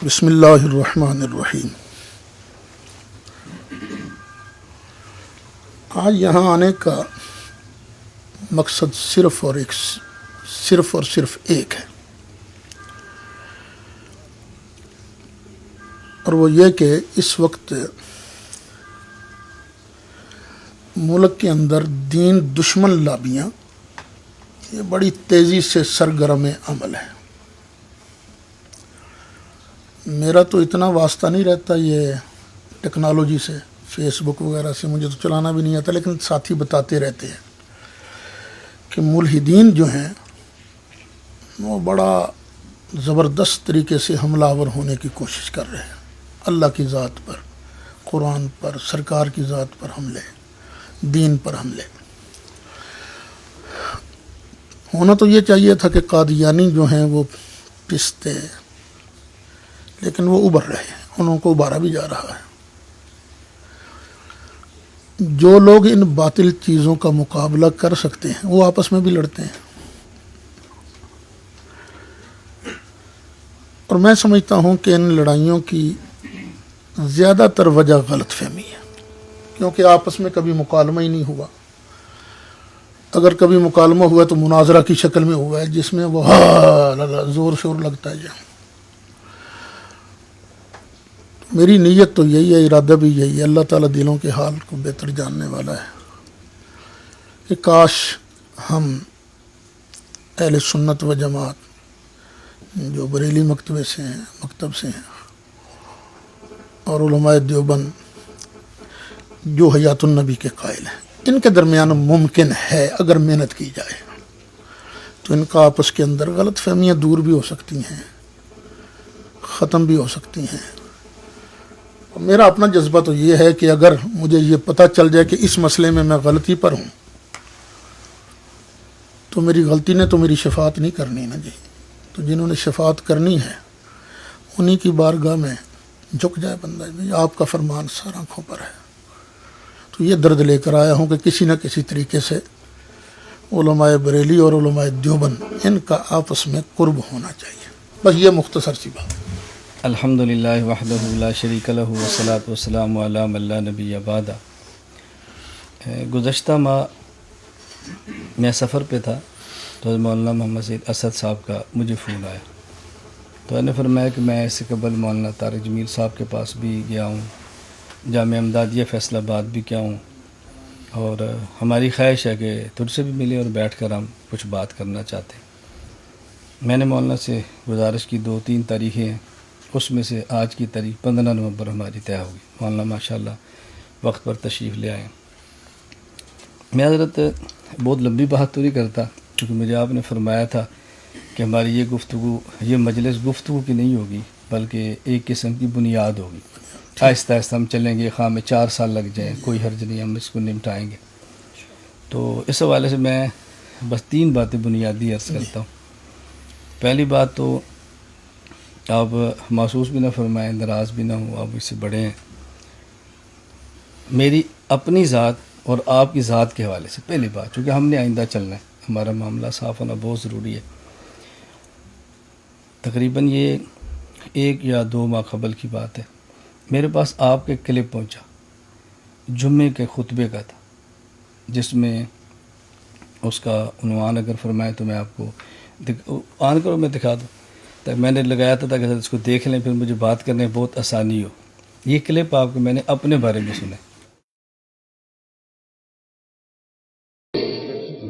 بسم اللہ الرحمن الرحیم۔ آج یہاں آنے کا مقصد صرف اور صرف ایک ہے، اور وہ یہ کہ اس وقت ملک کے اندر دین دشمن لابیاں یہ بڑی تیزی سے سرگرم عمل ہے۔ میرا تو اتنا واسطہ نہیں رہتا یہ ٹیکنالوجی سے، فیس بک وغیرہ سے مجھے تو چلانا بھی نہیں آتا، لیکن ساتھی بتاتے رہتے ہیں کہ ملحدین جو ہیں وہ بڑا زبردست طریقے سے حملہ آور ہونے کی کوشش کر رہے ہیں، اللہ کی ذات پر، قرآن پر، سرکار کی ذات پر حملے، دین پر حملے۔ ہونا تو یہ چاہیے تھا کہ قادیانی جو ہیں وہ پستے، لیکن وہ ابھر رہے ہیں، انہوں کو ابھارا بھی جا رہا ہے۔ جو لوگ ان باطل چیزوں کا مقابلہ کر سکتے ہیں وہ آپس میں بھی لڑتے ہیں، اور میں سمجھتا ہوں کہ ان لڑائیوں کی زیادہ تر وجہ غلط فہمی ہے، کیونکہ آپس میں کبھی مکالمہ ہی نہیں ہوا۔ اگر کبھی مکالمہ ہوا تو مناظرہ کی شکل میں ہوا ہے، جس میں وہ زور شور لگتا ہے۔ میری نیت تو یہی ہے، ارادہ بھی یہی ہے، اللہ تعالیٰ دلوں کے حال کو بہتر جاننے والا ہے، کہ کاش ہم اہل سنت و جماعت جو بریلی مکتب سے ہیں اور علماء دیوبند جو حیات النبی کے قائل ہیں، ان کے درمیان ممکن ہے اگر محنت کی جائے تو ان کا آپس کے اندر غلط فہمیاں دور بھی ہو سکتی ہیں، ختم بھی ہو سکتی ہیں۔ میرا اپنا جذبہ تو یہ ہے کہ اگر مجھے یہ پتہ چل جائے کہ اس مسئلے میں میں غلطی پر ہوں تو میری غلطی نے تو میری شفاعت نہیں کرنی نا جی، تو جنہوں نے شفاعت کرنی ہے انہی کی بارگاہ میں جھک جائے بندہ، آپ کا فرمان سر آنکھوں پر ہے۔ تو یہ درد لے کر آیا ہوں کہ کسی نہ کسی طریقے سے علماء بریلی اور علماء دیوبند ان کا آپس میں قرب ہونا چاہیے، بس یہ مختصر سی بات۔ الحمدللہ وحدہ لا شریک لہ والصلاۃ والسلام علی من لا نبی بعدہ۔ گزشتہ ماہ میں سفر پہ تھا تو مولانا محمد سید اسد صاحب کا مجھے فون آیا، تو انہوں نے فرمایا کہ میں اس سے قبل مولانا طارق جمیل صاحب کے پاس بھی گیا ہوں، جامعہ امدادیہ فیصل آباد بھی کیا ہوں، اور ہماری خواہش ہے کہ تجھ سے بھی ملے اور بیٹھ کر ہم کچھ بات کرنا چاہتے ہیں۔ میں نے مولانا سے گزارش کی، 2-3 تاریخیں ہیں، اس میں سے آج کی تاریخ 15 نومبر ہماری طے ہوگی۔ مولانا ماشاءاللہ وقت پر تشریف لے آئے۔ میں حضرت بہت لمبی بات تو نہیں کرتا، کیونکہ مجھے آپ نے فرمایا تھا کہ ہماری یہ گفتگو، یہ مجلس گفتگو کی نہیں ہوگی بلکہ ایک قسم کی بنیاد ہوگی، آہستہ آہستہ ہم چلیں گے، خواہ میں 4 سال لگ جائیں کوئی حرج نہیں، ہم اس کو نمٹائیں گے۔ تو اس حوالے سے میں بس 3 باتیں بنیادی عرض کرتا ہوں۔ پہلی بات تو آپ محسوس بھی نہ فرمائیں، ناراض بھی نہ ہوں، آپ اس سے بڑے ہیں۔ میری اپنی ذات اور آپ کی ذات کے حوالے سے پہلی بات، چونکہ ہم نے آئندہ چلنا ہے، ہمارا معاملہ صاف ہونا بہت ضروری ہے۔ تقریباً یہ 1 یا 2 ماہ قبل کی بات ہے، میرے پاس آپ کے کلپ پہنچا، جمعے کے خطبے کا تھا، جس میں اس کا عنوان اگر فرمائیں تو میں آپ کو آن کرو، میں دکھا دوں، تک میں نے لگایا تھا تاکہ اس کو دیکھ لیں، پھر مجھے بات کرنے میں بہت آسانی ہو۔ یہ کلپ آپ کو میں نے اپنے بارے میں سنا۔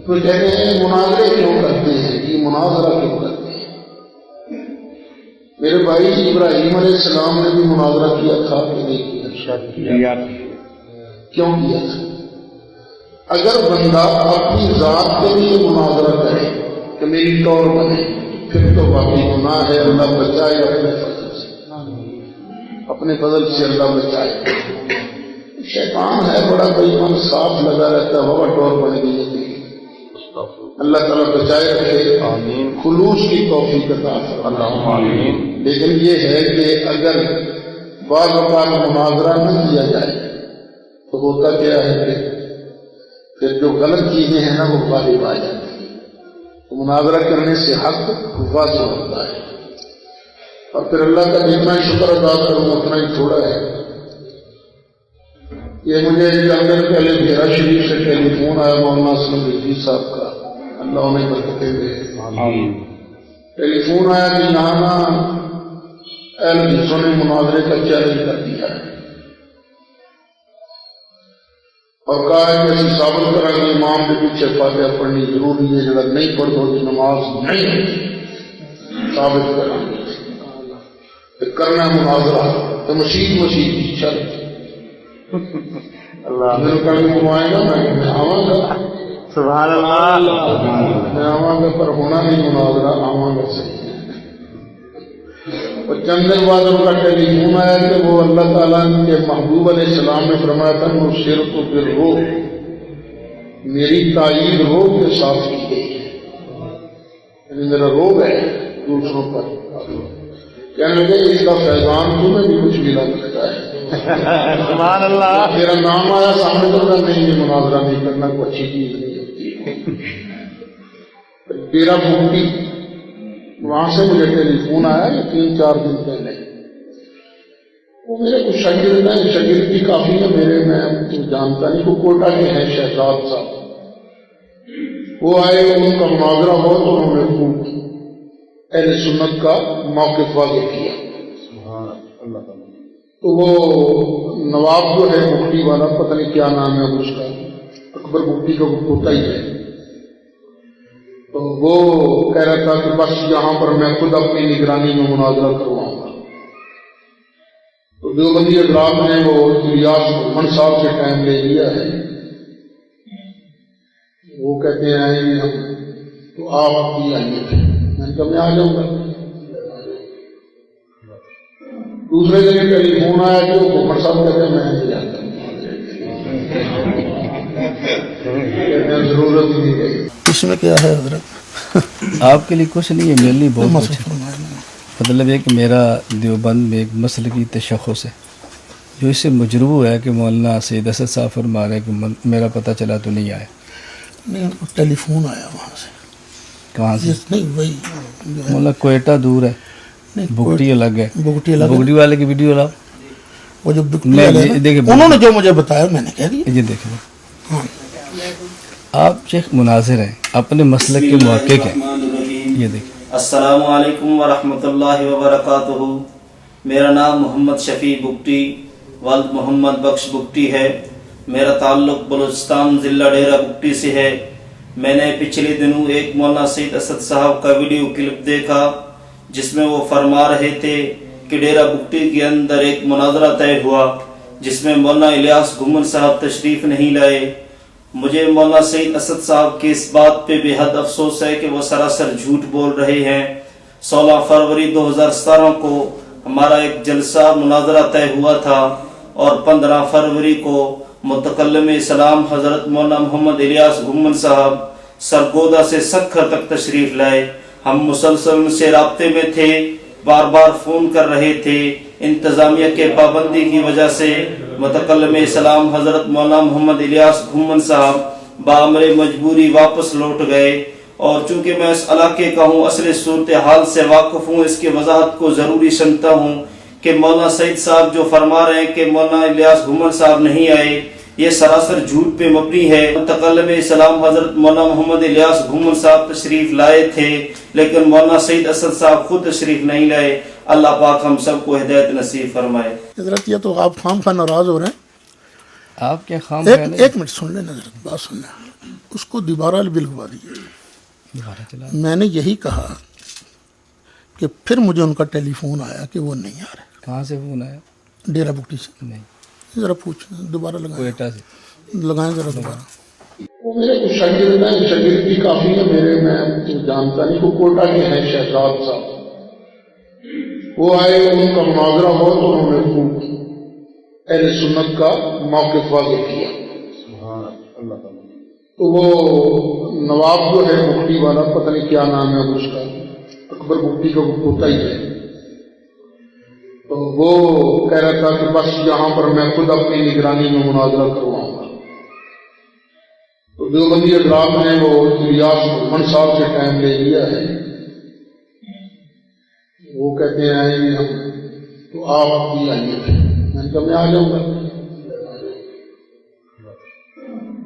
تو کہتے ہیں مناظرے کیوں کرتے ہیں، یہ مناظرہ کیوں کرتے ہیں؟ میرے بھائی ابراہیم علیہ السلام نے بھی مناظرہ کیا تھا کہ نہیں کیا؟ کیوں کیا تھا؟ اگر بندہ اپنی ذات کے لیے مناظرہ کرے کہ میری ٹور بنے، پھر تو باقی گناہ ہے، اللہ بچائے اپنے فضل سے اللہ بچائے۔ شیطان ہے بڑا بےایمان، صاف لگا رہتا ہے، وہ ٹور بن گئی، اللہ تعالیٰ بچائے رکھے، خلوص کی توفیق عطا فرمائے۔ لیکن یہ ہے کہ اگر بعض اوقات مناظرہ نہ کیا جائے تو ہوتا کیا ہے کہ پھر جو غلط چیزیں ہیں نا وہ غالب آ جاتی ہیں۔ مناظرہ کرنے سے حق واضح ہوتا ہے۔ اور پھر اللہ کا جتنا شکر ادا کروں اتنا ہی تھوڑا ہے. یہ مجھے چند دن پہلے میرا شریف سے ٹیلی فون آیا مولانا اسلم رضوی صاحب کا، اللہ انہیں برکتیں دے. ٹیلی فون آیا کہ یہاں نا اہل حدیثوں نے مناظرے کا چیلنج کر دیا ہے اور کہا ہے کہ اسی ثابت کرا کہ امام کے پیچھے فاتحہ پڑھنی ضروری ہے، جب نہیں پڑھ دو تو نماز نہیں ہے، ثابت کرا کرنا مناظرہ تو مسیح چل اللہ میرے کل آئے گا میں آواں گا، سبحان اللہ، میں آواں گا پر ہونا نہیں مناظرہ، آواں گا صحیح. اور چند دن بعد ان کا ٹیلی فون آیا کہ وہ اللہ تعالیٰ کے محبوب علیہ السلام نے فرمایا تھا وہ شیر کو پھر روح، میری تائید روح کے ساتھ کی گئی ہے، یعنی میرا روح ہے دوسروں پر. کہنے لگے اس کا فیضان تمہیں بھی کچھ ملا لگتا ہے. سبحان اللہ. میرا نام آیا سامنے تو نہیں، یہ مناظرہ نہیں کرنا کوئی اچھی چیز نہیں ہوتی. تیرا مفتی وہاں سے مجھے ٹیلی فون آیا 3-4 دن پہلے، وہ میرے کچھ شاگرد ہیں، شاگرد بھی کافی ہیں میرے، میں جانتا نہیں، وہ کوٹا کے ہیں شہزاد صاحب. وہ آئے ان کا مناظرہ ہو تو انہوں نے خوب اہل سنت کا موقف واضح کیا. تو وہ نواب جو ہے مفتی والا، پتہ نہیں کیا نام ہے اس کا، اکبر مفتی کا وہ پوتا ہی ہے، تو وہ کہہ رہا تھا کہ بس یہاں پر میں خود اپنی نگرانی میں مناظرہ کرواؤں گا. تو دیوبندی حضرات نے وہ الیاس محمد صاحب سے ٹائم لے لیا ہے، وہ کہتے ہیں آئیں گے ہم، تو آپ بھی آئیے تھے. میں نے کہا میں آ جاؤں گا. دوسرے دن ٹیلی فون آیا کہ وہ محمد صاحب کہتے ہیں میں نہیں جاتا، کہتے ہیں ضرورت ہی نہیں رہی. اس میں کیا ہے حضرت؟ آپ کے لیے کچھ نہیں ہے، میرے لیے بہت کچھ ہے. مطلب یہ کہ میرا دیوبند میں ایک مسلکی تشخص ہے جو اس سے مجروح ہے کہ مولانا سید اسد صاحب فرما رہے کہ میرا پتہ چلا تو نہیں آیا. نہیں ٹیلی فون آیا وہاں سے. کہاں سے؟ نہیں وہی مولانا کوئٹہ دور ہے، بگٹی الگ ہے. بگٹی الگ، بگٹی والے کی ویڈیو لاؤ. وہ جو بگٹی والے انہوں نے جو مجھے بتایا میں نے کہہ دیا. یہ دیکھیں، آپ شیخ مناظر ہیں، اپنے مسلک کے محقق ہیں. یہ دیکھیں. السلام علیکم ورحمۃ اللہ وبرکاتہ. میرا نام محمد شفیع بگٹی والد محمد بخش بگٹی ہے. میرا تعلق بلوچستان ضلع ڈیرہ بگٹی سے ہے. میں نے پچھلے دنوں ایک مولانا سید اسد صاحب کا ویڈیو کلپ دیکھا جس میں وہ فرما رہے تھے کہ ڈیرہ بگٹی کے اندر ایک مناظرہ طے ہوا جس میں مولانا الیاس گھمن صاحب تشریف نہیں لائے. مجھے مولانا سید اسد صاحب کی اس بات پہ بے حد افسوس ہے کہ وہ سراسر جھوٹ بول رہے ہیں. 16 فروری 2017 کو ہمارا ایک جلسہ مناظرہ طے ہوا تھا اور 15 فروری کو متکلم اسلام حضرت مولانا محمد الیاس گھمن صاحب سرگودا سے سکھر تک تشریف لائے. ہم مسلسل ان سے رابطے میں تھے، بار بار فون کر رہے تھے. انتظامیہ کے پابندی کی وجہ سے متکلم اسلام حضرت مولانا محمد الیاس گھمن صاحب بامر مجبوری واپس لوٹ گئے. اور چونکہ میں اس علاقے کا ہوں، اصل صورتحال سے واقف ہوں، اس کی وضاحت کو ضروری سمجھتا ہوں کہ مولانا سعید صاحب جو فرما رہے ہیں کہ مولانا الیاس گھمن صاحب نہیں آئے، یہ سراسر جھوٹ پہ مبنی ہے. متکلم اسلام حضرت مولانا محمد الیاس گھمن صاحب تشریف لائے تھے لیکن مولانا سعید اسد صاحب خود تشریف نہیں لائے. اللہ پاک ہم سب کو ہدایت نصیب فرمائے. حضرت یہ تو آپ خام خواہ ناراض ہو رہے ہیں. آپ کے خام ایک منٹ سن لیں حضرت، بات سن لیں. اس کو دوبارہ بلگوا دیجیے. میں نے یہی کہا کہ پھر مجھے ان کا ٹیلی فون آیا کہ وہ نہیں آ رہے. کہاں سے فون آیا؟ ڈیرہ بگٹی سے. نہیں، ذرا پوچھیں دوبارہ لگائیں. کوئٹہ سے لگائیں ذرا دوبارہ. وہ میرے کچھ شاگرد ہیں، شاگرد بھی کافی ہیں میرے، میں جانتا نہیں، وہ کوٹا کے ہیں شہزاد صاحب. وہ آئے ان کا مناظرہ ہو تو انہوں نے خوب اہل سنت کا موقف واضح کیا. تو وہ نواب جو ہے مفتی والا، پتہ نہیں کیا نام ہے اس کا، اکبر مفتی کا وہ پوتا ہی ہے، تو وہ کہہ رہا تھا کہ بس یہاں پر میں خود اپنی نگرانی میں مناظرہ کرواؤں گا. تو دیوبندی حضرات نے وہ الیاس محمد صاحب سے ٹائم لے لیا ہے، وہ کہتے ہیں آئیں گے ہم، تو آپ بھی آئیے تھے. میں نے کہا میں آ جاؤں گا.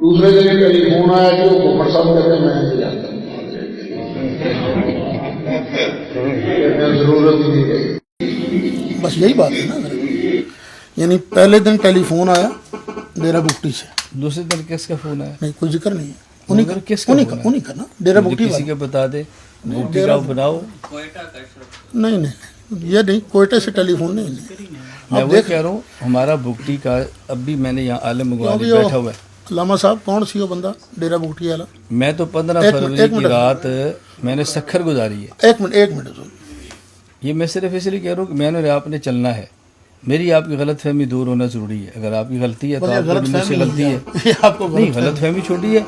دوسرے دن ٹیلی فون آیا کہ وہ گھومر صاحب کہتے ہیں میں انتظار کروں گا. ضرورت ہی نہیں ہے. بس یہی بات ہے نا. یعنی پہلے دن ٹیلی فون آیا ڈیرا بگٹی سے. دوسرے دن کس کا فون آیا؟ نہیں کوئی ذکر نہیں ہے. انہیں کا نا ڈیرا بگٹی کسی والا. کو بتا دے بگٹی کا بناؤ. نہیں یہ نہیں، کوئٹہ سے ٹیلی فون نہیں. میں وہ کہہ رہا ہوں ہمارا بگٹی کا اب بھی میں نے یہاں عالم مغوالی بیٹھا ہوا ہے. علامہ صاحب کون سی ہو بندہ ڈیرا بگٹی والا؟ میں تو 15 فروری کی رات میں نے سکھر گزاری ہے. ایک منٹ. یہ میں صرف اس لیے کہہ رہا ہوں کہ میں نے آپ نے چلنا ہے. میری آپ کی غلط فہمی دور ہونا ضروری ہے. اگر آپ کی غلطی ہے تو آپ کو مجھ سے غلطی ہے. نہیں غلط فہمی چھوٹی ہے.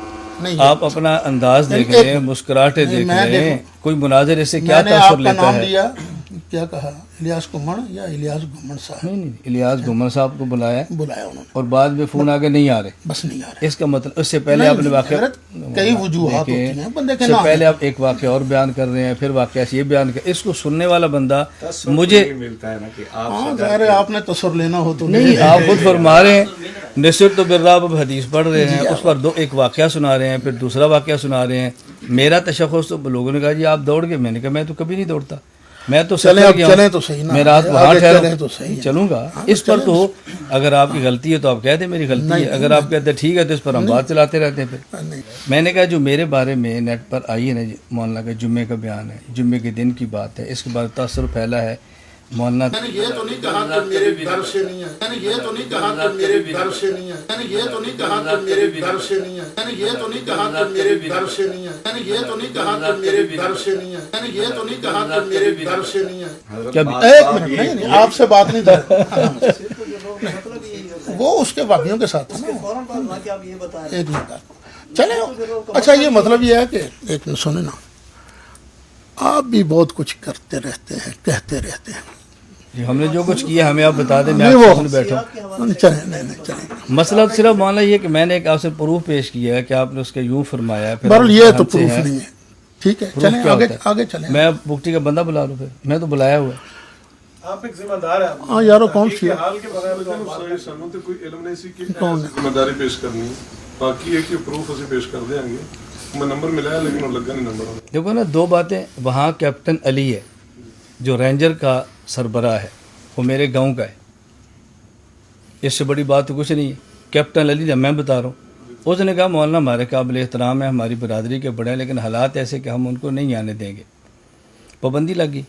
آپ اپنا انداز دیکھ رہے ہیں، مسکراہٹیں دیکھ رہے ہیں، کوئی مناظر سے کیا تاثر لیتا ہے. کیا کہا الیاس گھمڑ یا الیاس گھمڑ صاحب؟ نہیں الیاس گھمر صاحب کو بلایا انہوں نے، اور بعد میں فون آگے نہیں آ رہے. بس نہیں آ رہے. اس کا مطلب اس سے پہلے آپ نے واقعہ کئی وجوہات ہوتی ہیں بندے کے سے نام. پہلے آپ ایک واقعہ اور بیان کر رہے ہیں، پھر واقعہ سے یہ بیان کر. اس کو سننے والا بندہ مجھے ظاہر ہے آپ نے تصور لینا ہو تو نہیں، آپ خود فرما رہے ہیں نصرت تو بالرب اب حدیث پڑھ رہے ہیں، اس پر ایک واقعہ سنا رہے ہیں، پھر دوسرا واقعہ سنا رہے ہیں. میرا تشخص تو لوگوں نے کہا جی آپ دوڑ گئے. میں نے کہا میں تو کبھی نہیں دوڑتا. میں تو چلیں تو صحیح نا، میں رات وہاں ٹھہرا تو صحیح چلوں گا. اس پر تو اگر آپ کی غلطی ہے تو آپ کہہ دیں میری غلطی ہے. اگر آپ کہتے ہیں ٹھیک ہے تو اس پر ہم بات چلاتے رہتے ہیں. پھر میں نے کہا جو میرے بارے میں نیٹ پر آئی ہے نا مولانا کا جمعے کا بیان ہے، جمعے کے دن کی بات ہے، اس کے بعد تاثر پھیلا ہے مولانا. میں نے یہ تو نہیں کہا کہ میرے گھر سے نہیں آئے. میں نے یہ تو نہیں کہا کہ میرے گھر سے نہیں آئے. میں نے یہ تو نہیں کہا کہ میرے گھر سے نہیں آئے. میں نے یہ تو نہیں کہا کہ میرے گھر سے نہیں آئے. میں نے یہ تو نہیں کہا کہ میرے گھر سے نہیں آئے. میں نے یہ تو نہیں کہا کہ میرے گھر سے نہیں آئے. ایک منٹ. نہیں آپ سے بات نہیں کر وہ اس کے باقیوں کے ساتھ تھا نا. ایک منٹ چلے. اچھا یہ مطلب یہ ہے کہ ایک منٹ سنیں نا، آپ بھی بہت کچھ کرتے رہتے ہیں، کہتے رہتے ہیں. ہم نے جو کچھ کیا ہمیں آپ بتا دیں. میں آپ سے بیٹھا چلیں. مسئلہ صرف معاملہ یہ کہ میں نے ایک آپ سے پروف پیش کیا ہے کہ آپ نے اس کے یوں فرمایا. بہرحال یہ تو پروف نہیں ہے. ٹھیک ہے چلیں آگے چلیں. میں بگٹی کا بندہ بلا لوں. پھر میں تو بلایا ہوا. آپ ایک ذمہ دار ہیں. ہاں یارو کون سی حال کے بغیر سانوں تے کوئی علم نہیں سی کہ ذمہ داری پیش کرنی. باقی ہے کہ پروف اسے پیش کر دیں گے. میں نمبر ملایا لیکن وہ لگا نہیں نمبر. دیکھو نا دو باتیں. وہاں کیپٹن علی ہے جو رینجر کا سربراہ ہے، وہ میرے گاؤں کا ہے. اس سے بڑی بات تو کچھ نہیں ہے. کیپٹن علی میں بتا رہا ہوں. اس نے کہا مولانا ہمارے قابل احترام ہے، ہماری برادری کے بڑے ہیں، لیکن حالات ایسے کہ ہم ان کو نہیں آنے دیں گے. پابندی لگی.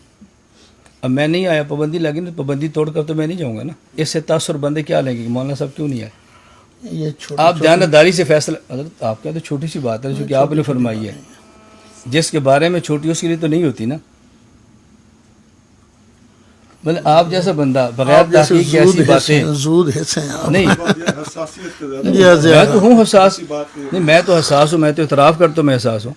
اب میں نہیں آیا، پابندی لگی نا، پابندی توڑ کر تو میں نہیں جاؤں گا نا. اس سے تاثر بندے کیا لیں گے کہ مولانا صاحب کیوں نہیں آئے. آپ دیانتداری سے فیصلہ. حضرت آپ کا تو چھوٹی سی بات ہے جو کہ آپ نے فرمائی ہے. جس کے بارے میں چھوٹی اس کے لیے تو نہیں ہوتی نا. مطلب آپ جیسا بندہ بغیر تحقیق کی ایسی باتیں نہیں. میں تو ہوں حساس. نہیں میں تو حساس ہوں، میں تو اعتراف کرتا ہوں میں حساس ہوں.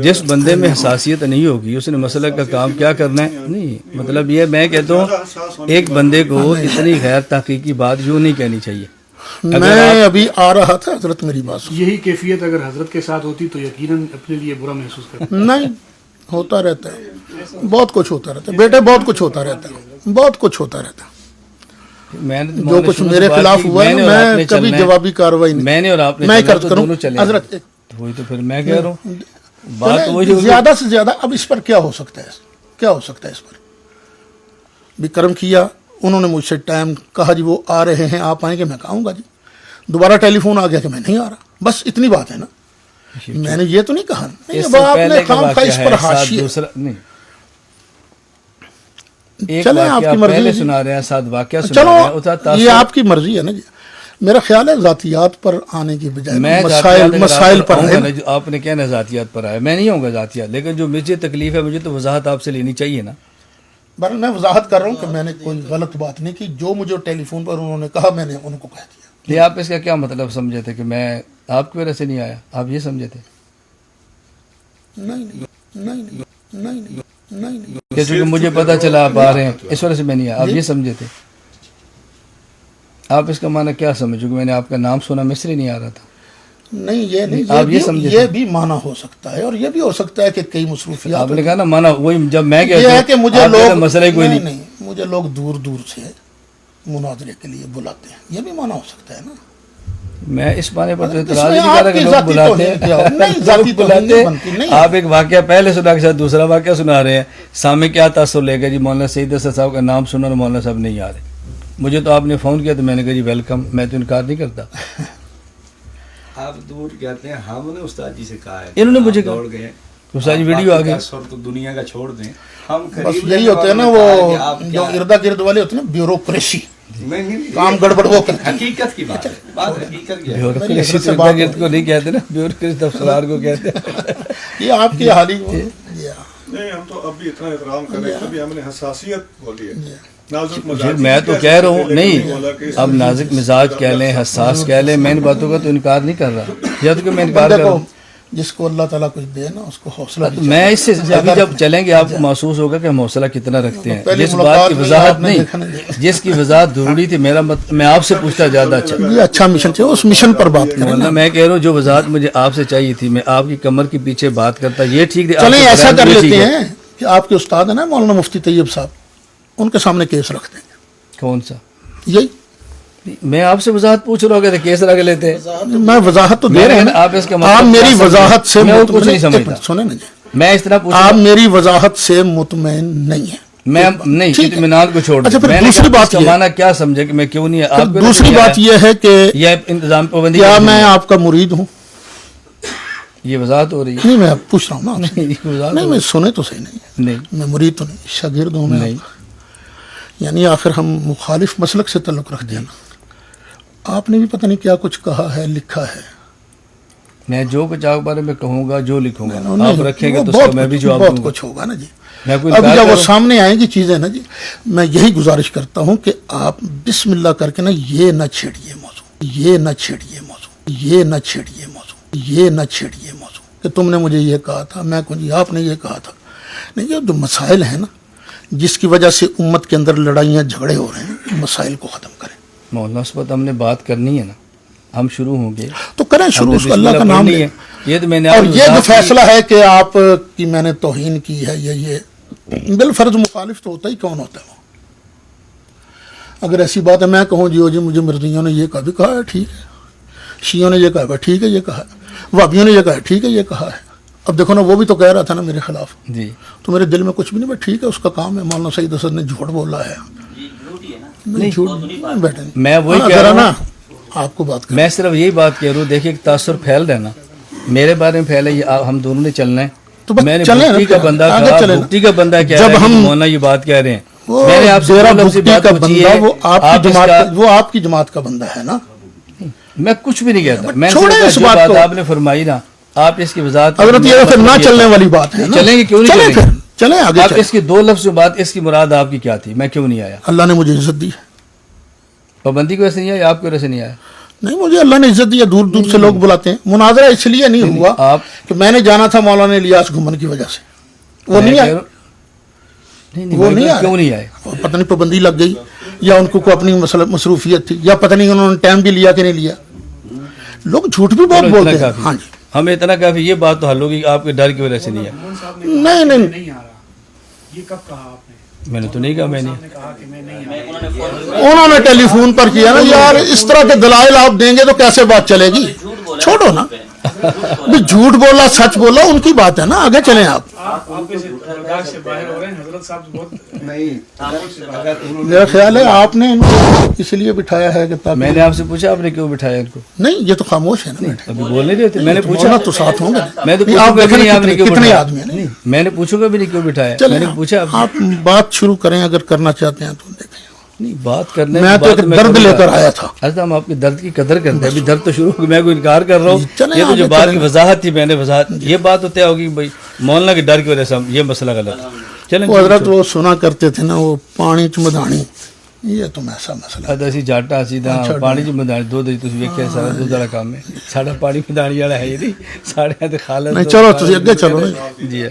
جس بندے میں حساسیت نہیں ہوگی اس نے مسئلہ کا کام کیا کرنا ہے. نہیں مطلب یہ میں کہتا ہوں ایک بندے کو اتنی غیر تحقیقی بات یوں نہیں کہنی چاہیے. میں ابھی آ رہا تھا حضرت میری بات. یہی کیفیت اگر حضرت کے ساتھ ہوتی تو یقیناً اپنے لیے برا محسوس کرتا. نہیں ہوتا رہتا ہے، بہت کچھ ہوتا رہتا ہے بیٹے، بہت کچھ ہوتا رہتا ہے، بہت کچھ ہوتا رہتا ہے. جو کچھ میرے خلاف ہوا ہے میں کبھی جوابی کارروائی نہیں. میں نے اور آپ نے حضرت وہی تو پھر میں کہہ رہا ہوں بات وہی. زیادہ سے زیادہ اب اس پر کیا ہو سکتا ہے، کیا ہو سکتا ہے اس پر. بھی کرم کیا انہوں نے مجھ سے ٹائم کہا جی وہ آ رہے ہیں آپ آئیں گے. میں کہوں گا جی. دوبارہ ٹیلی فون آ گیا کہ میں نہیں آ رہا. بس اتنی بات ہے نا. میں نے یہ تو نہیں کہا چلیں آپ کی مرضی سنا رہے ہیں ساتھ واقعہ. چلو یہ آپ کی مرضی ہے نا جی. میرا خیال ہے ذاتیات پر آنے کی بجائے مسائل پر ہے. آپ نے کہنا ذاتیات پر آیا، میں نہیں ہوں گا ذاتیات، لیکن جو مجھے تکلیف ہے مجھے تو وضاحت آپ سے لینی چاہیے نا. بہرحال میں وضاحت کر رہا ہوں کہ میں نے کوئی غلط بات نہیں کی. جو مجھے ٹیلی فون پر انہوں نے کہا میں نے ان کو کہہ دیا. یہ آپ اس کا کیا مطلب سمجھے تھے کہ میں آپ کی وجہ سے نہیں آیا؟ آپ یہ سمجھے تھے؟ نہیں کہ چونکہ مجھے پتا چلا آپ آ رہے ہیں اس وجہ سے میں نہیں آیا، آپ یہ سمجھے تھے؟ آپ اس کا معنی کیا سمجھو کہ میں نے آپ کا نام سنا میں اس لیے نہیں آ رہا تھا؟ نہیں یہ نہیں، آپ یہ سمجھے یہ بھی معنی ہو سکتا ہے، اور یہ بھی ہو سکتا ہے کہ کئی مصروفیات آپ نے کہا نا مانا وہی جب میں یہ ہے کہ مجھے لوگ مسئلہ کوئی نہیں، نہیں مجھے لوگ دور دور سے مناظرے کے لیے بلاتے ہیں، یہ بھی معنی ہو سکتا ہے نا۔ میں اس معنی پر تو اس اعتراض میں نہیں کر رہا آپ کہ کی لوگ ذاتی بلاتے توہین کیا ہو؟ ہیں، نہیں، ذاتی لوگ توہین بلاتے بنتی نہیں ہیں۔ آپ ایک واقعہ پہلے سنا کے ساتھ دوسرا واقعہ سنا رہے ہیں، سامنے کیا تاثر لے گا جی مولانا سعید اسد صاحب کا نام سنا اور مولانا صاحب نہیں آ رہے، مجھے تو آپ نے فون کیا تو میں نے کہا جی ویلکم، میں تو انکار نہیں کرتا۔ آپ دور کہتے ہیں، ہم نے استاد جی سے کہا ہے، انہوں نے مجھے آپ دوڑ گئے، استاد جی ویڈیو آ گئی، سر تو دنیا کا چھوڑ دیں، ہم بس قریب یہی رہنے ہوتے ہیں نا والوں نے وہ کہا کہ آپ جو کیا- اردا گرد والے ہوتے ہیں نا، بیوروکریسی، نہیں، کام گڑبڑ وہ کرتے ہیں۔ حقیقت کی بات ہے، بات حقیقت کی ہے۔ بیوروکریسی سے بات گرد کو نہیں کہتے نا، بیوروکریسی افسرار کو کہتے ہیں۔ یہ آپ کی حالی نہیں، ہم تو اب بھی اتنا احترام کر رہے ہیں، تبھی ہم نے حساسیت بولی ہے، نازک جی مزاج۔ میں تو کہہ رہا ہوں نہیں، اب نازک مزاج کہہ لیں، حساس کہہ لیں، میں ان باتوں کا تو انکار نہیں کر رہا، یا تو کہ میں انکار کر رہا ہوں۔ جس کو اللہ تعالیٰ کچھ دے نا اس کو حوصلہ بھی میں اس سے ابھی جب چلیں گے آپ کو محسوس ہوگا کہ ہم حوصلہ کتنا رکھتے ہیں۔ پہلی جس بات ملاقات کی میں وضاحت آپ نے نہیں، دیکھا نہیں۔ جس کی وضاحت ضروری تھی، میرا میں آپ سے پوچھتا زیادہ اچھا۔ یہ اچھا مشن چاہیے، اس مشن پر بات کریں مولانا نا۔ میں کہہ رہا ہوں جو وضاحت مجھے آپ سے چاہیے تھی، میں آپ کی کمر کے پیچھے بات کرتا، یہ ٹھیک تھی۔ چلیں ایسا کر لیتے ہیں کہ آپ کے استاد ہیں نا مولانا مفتی طیب صاحب، ان کے سامنے کیس رکھ دیں گے۔ کون سا؟ یہی میں آپ سے وضاحت پوچھ رہا ہوں کہ کیس رکھ لیتے ہیں۔ میں وضاحت تو دے رہے ہیں، آپ اس کا مطلب آپ میری کیا سمجھیں؟ وضاحت سے میں وہ کچھ نہیں مطمئن، سمجھتا۔ سنیں نا جی، میں اس طرح پوچھ آپ میری وضاحت سے مطمئن نہیں ہیں۔ میں نہیں، ٹھیک ہے۔ اطمینان کو چھوڑ اچھا، دیں۔ پھر میں نے دوسری کہا بات اس کا یہ- معنی کیا سمجھے کہ میں کیوں نہیں آپ کو دوسری بات یہ ہے کہ یہ انتظام پابندی کیا کی میں آپ کا مرید ہوں؟ یہ وضاحت ہو رہی ہے؟ نہیں، میں پوچھ رہا ہوں نا آپ سے۔ نہیں، یہ وضاحت نہیں، ہو میں رہی سنے تو صحیح نہیں ہے۔ نہیں میں مرید تو نہیں، شاگرد ہوں میں نہیں۔ آپ کا۔ یعنی آخر ہم مخالف مسلک سے تعلق رکھتے ہیں نا۔ آپ نے بھی پتہ نہیں کیا کچھ کہا ہے، لکھا ہے۔ میں جو کچھ آپ کے بارے میں کہوں گا، جو لکھوں گا، نہیں، آپ رکھیں گے وہ تو اس کا بہت میں بھی کچھ- جواب بہت دوں گا۔ کچھ ہوگا نا جی۔ میں کوئی ابھی انکار جب وہ کروں؟ سامنے آئیں گی چیزیں نا جی، میں یہی گزارش کرتا ہوں کہ آپ بسم اللہ کر کے نا یہ نہ چھیڑیے موضوع، یہ نہ چھیڑیے موضوع، یہ نہ چھیڑیے موضوع، یہ نہ چھیڑیے موضوع کہ تم نے مجھے یہ کہا تھا، میں کہوں جی آپ نے یہ کہا تھا۔ نہیں، یہ جو مسائل ہیں نا جس کی وجہ سے امت کے اندر لڑائیاں جھگڑے ہو رہے ہیں، مسائل کو ختم کریں۔ مولانا اس وقت ہم نے بات کرنی ہے نا، ہم شروع ہوں گے تو کریں شروع، اس کو اللہ کا نام لیں۔ یہ تو میں نے اور آپ کو یہ جو وضاحت کی۔ فیصلہ ہے کہ آپ کی میں نے توہین کی ہے، یہ بالفرض مخالف تو ہوتا ہی کون ہوتا ہے وہ؟ اگر ایسی بات ہے میں کہوں جی مجھے مرزیوں نے یہ کہا بھی کہا ہے، ٹھیک ہے، شیعوں نے یہ کہا ہے، ٹھیک ہے یہ کہا ہے، وہابیوں نے یہ کہا ہے، ٹھیک ہے یہ کہا ہے۔ اب دیکھو نا، وہ بھی تو کہہ رہا تھا نا میرے خلاف، جی تو میرے دل میں کچھ بھی نہیں، بس ٹھیک ہے اس کا کام ہے، مولانا سعید اسد نے جھوٹ بولا ہے۔ نہیں، جھوٹ بیٹھے میں وہی کہہ ذرا رہا نا ہوں، آپ کو بات کریں۔ میں صرف یہی بات کہہ رہا ہوں، دیکھیے ایک تاثر پھیل رہا ہے نا، میرے بارے میں پھیلا، یہ ہم دونوں نے چلنا ہے۔ تو بس میں نے چلیں نا، بھکتی کا بندہ آگے کہا، چلیں نا۔ بھکتی کا بندہ کہہ جب رہا ہے کہ ہم- مولانا یہ بات کہہ رہے ہیں، وہ میں نے آپ سے ڈیرہ دو لفظ بھکتی بات کا پوچھی بندہ، ہے، وہ آپ آپ کی اس جماعت کا- کا، وہ آپ کی جماعت کا بندہ ہے نا۔ میں کچھ بھی نہیں کہتا، میں نے چھوڑیں صرف کہا اس جو بات بات کو۔ آپ نے فرمائی نا، آپ اس کی وضاحت حضرت یہ پھر نہ چلنے والی بات ہے نا۔ چلیں گے کیوں نہیں چلیں چلیں گے؟ پھر، چلیں آگے آپ چلیں۔ اس کی دو لفظ بات، اس کی مراد آپ کی کیا تھی؟ میں کیوں نہیں آیا؟ اللہ نے مجھے عزت دی ہے۔ پابندی کی وجہ سے نہیں آیا، آپ کی وجہ سے نہیں آیا؟ نہیں، مجھے اللہ نے عزت دی ہے، دور دور سے لوگ بلاتے ہیں۔ مناظرہ اس لیے نہیں ہوا آپ کہ میں نے جانا تھا مولانا الیاس گھمن کی وجہ سے، وہ نہیں آئے، وہ نہیں آئے۔ کیوں نہیں آئے؟ پتہ نہیں پابندی لگ گئی، یا ان کو کوئی اپنی مصروفیت تھی، یا پتہ نہیں انہوں نے ٹائم بھی لیا کہ نہیں لیا۔ لوگ جھوٹ بھی بہت چلو بولتے اتنا ہیں۔ کافی، ہاں جی، ہمیں اتنا کافی، یہ بات تو حل ہوگی کہ آپ کے ڈر کی وجہ سے نہیں آیا۔ نہیں نہیں، نہیں آ رہا، یہ کب کہا آپ نے؟ میں نے تو نہیں کہا، میں نے نہیں۔ کہا کہ میں نہیں آ رہا۔ انہوں نے ٹیلی فون پر کیا نا، یار اس طرح کے دلائل آپ دیں گے تو کیسے بات چلے گی؟ چھوڑو نا، بھی جھوٹ بولا سچ بولا ان کی بات ہے نا، آگے چلیں آپ۔ آپ سے برداشت سے باہر ہو رہے ہیں، حضرت صاحب بہت نہیں، اگر انہوں نے- میرا خیال ہے آپ نے ان کو اس لیے بٹھایا ہے کہ تاکہ میں نے آپ سے پوچھا آپ نے کیوں بٹھایا ان کو؟ نہیں، یہ تو خاموش ہے نا۔ ابھی بول نہیں رہے تھے، میں نے پوچھا مولانا تو ساتھ ہوں گے۔ میں تو نہیں، پوچھوں آپ گا بھی دیکھیں نہیں آپ نے کتنے کیوں کتنے بٹھایا؟ آدمی ہیں۔ نہیں، میں نے پوچھوں گا بھی نہیں کیوں بٹھایا، میں چلیں نے پوچھا آپ بات شروع کریں اگر کرنا چاہتے ہیں تو دیکھیں۔ نہیں، بات کرنے میں کی تو بات ایک میں درد کروں لے گا۔ کر آیا تھا۔ حضرت ہم آپ کے درد کی قدر کرتے ہیں، ابھی درد تو شروع ہو گیا، میں کوئی انکار کر رہا ہوں، چلیں یہ تو جو آگے بات کی چلیں۔ وضاحت تھی میں نے وضاحت، یہ بات تو طے ہوگی بھائی مولانا کے ڈر کی وجہ سے ہم یہ مسئلہ غلط ہے۔ چلیں وہ حضرت وہ سنا کرتے تھے نا، وہ پانی چمدانی، یہ تو ایسا مسئلہ ہے۔ ਅਸੀਂ ਜਾਟਾ ਅਸੀਂ ਤਾਂ ਪਾਣੀ ਚ ਮਦਾਨੀ ਦੁੱਧ ਤੁਸੀਂ ਵੇਖਿਆ ਸਾਰਾ ਦੁੱਧ ਵਾਲਾ ਕੰਮ ਹੈ ਸਾਡਾ ਪਾਣੀ ਮਦਾਨੀ ਵਾਲਾ ਹੈ ਹੀ ਨਹੀਂ ਸਾਡੇ ਤੇ ਖਾਲਸ ਨਹੀਂ ਚਲੋ ਤੁਸੀਂ ਅੱਗੇ ਚਲੋ ਨਾ। ਜੀ